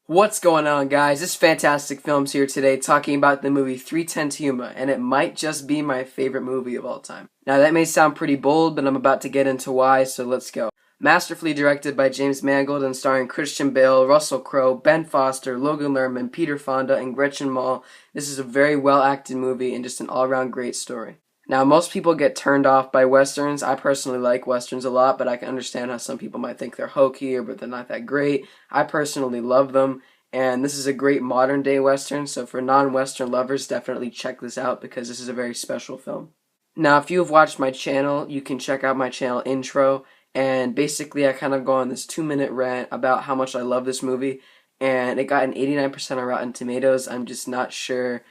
What's going on, guys? This Fantastic Films here today talking about the movie 3:10 to Yuma, and it might just be my favorite movie of all time. Now, that may sound pretty bold, but I'm about to get into why, so let's go. Masterfully directed by James Mangold and starring Christian Bale, Russell Crowe, Ben Foster, Logan Lerman, Peter Fonda, and Gretchen Mol, this is a very well-acted movie and just an all-around great story. Now, most people get turned off by westerns. I personally like westerns a lot, but I can understand how some people might think they're hokey or but they're not that great. I personally love them, and this is a great modern-day western, so for non-western lovers, definitely check this out because this is a very special film. Now, if you have watched my channel, you can check out my channel intro, and basically I kind of go on this 2-minute rant about how much I love this movie, and it got an 89% on Rotten Tomatoes. I'm just not sure.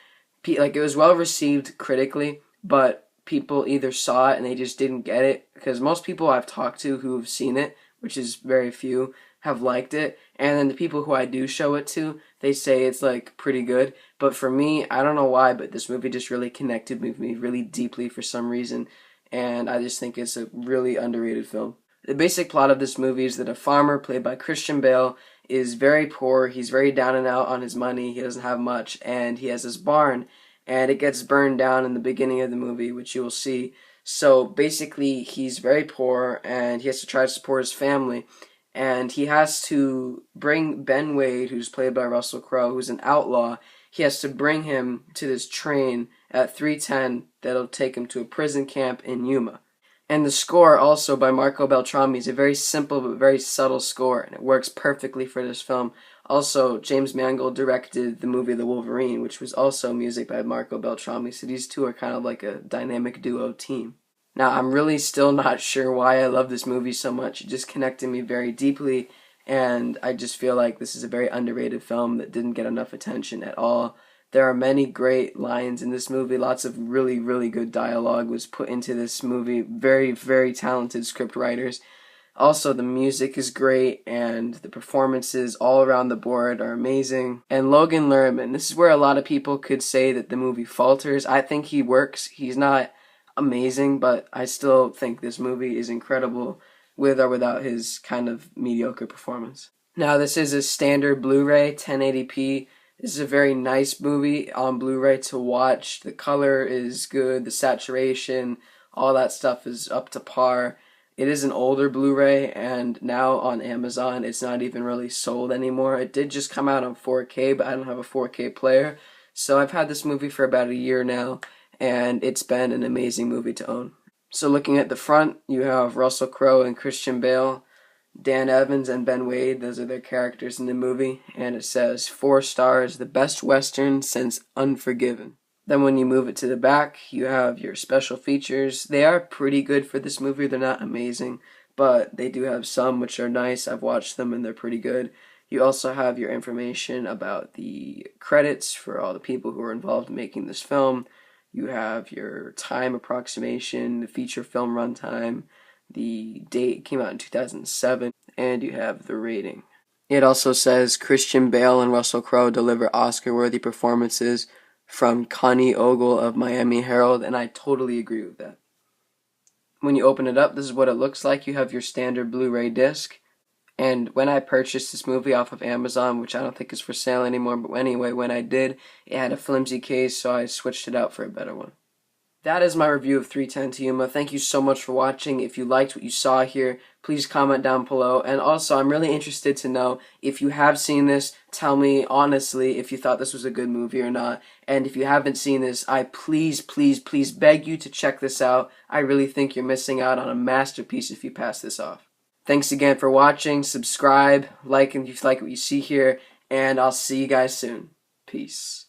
Like, it was well received critically, but people either saw it and they just didn't get it, because most people I've talked to who have seen it, which is very few, have liked it, and then the people who I do show it to, they say it's like pretty good. But for me, I don't know why, but this movie just really connected with me really deeply for some reason, and I just think it's a really underrated film. The basic plot of this movie is that a farmer, played by Christian Bale, is very poor. He's very down and out on his money. He doesn't have much, and he has this barn, and it gets burned down in the beginning of the movie, which you will see. So basically, he's very poor, and he has to try to support his family, and he has to bring Ben Wade, who's played by Russell Crowe, who's an outlaw. He has to bring him to this train at 3:10 that'll take him to a prison camp in Yuma. And the score, also by Marco Beltrami, is a very simple but very subtle score, and it works perfectly for this film. Also, James Mangold directed the movie The Wolverine, which was also music by Marco Beltrami, so these two are kind of like a dynamic duo team. Now, I'm really still not sure why I love this movie so much. It just connected me very deeply, and I just feel like this is a very underrated film that didn't get enough attention at all. There are many great lines in this movie. Lots of really, really good dialogue was put into this movie. Very, very talented script writers. Also, the music is great, and the performances all around the board are amazing. And Logan Lerman, this is where a lot of people could say that the movie falters. I think he works. He's not amazing, but I still think this movie is incredible with or without his kind of mediocre performance. Now, this is a standard Blu-ray, 1080p. This is a very nice movie on Blu-ray to watch. The color is good, the saturation, all that stuff is up to par. It is an older Blu-ray, and now on Amazon it's not even really sold anymore. It did just come out on 4K, but I don't have a 4K player. So I've had this movie for about a year now, and it's been an amazing movie to own. So looking at the front, you have Russell Crowe and Christian Bale, Dan Evans and Ben Wade, those are their characters in the movie, and it says 4 stars, the best western since Unforgiven. Then when you move it to the back, you have your special features. They are pretty good for this movie. They're not amazing, but they do have some which are nice. I've watched them and they're pretty good. You also have your information about the credits for all the people who were involved in making this film. You have your time approximation, the feature film runtime, the date came out in 2007, and you have the rating. It also says Christian Bale and Russell Crowe deliver Oscar-worthy performances from Connie Ogle of Miami Herald, and I totally agree with that. When you open it up, this is what it looks like. You have your standard Blu-ray disc, and when I purchased this movie off of Amazon, which I don't think is for sale anymore, but anyway, when I did, it had a flimsy case, so I switched it out for a better one. That is my review of 3:10 to Yuma. Thank you so much for watching. If you liked what you saw here, please comment down below. And also, I'm really interested to know if you have seen this, tell me honestly if you thought this was a good movie or not. And if you haven't seen this, I please, please, please beg you to check this out. I really think you're missing out on a masterpiece if you pass this off. Thanks again for watching. Subscribe, like if you like what you see here, and I'll see you guys soon. Peace.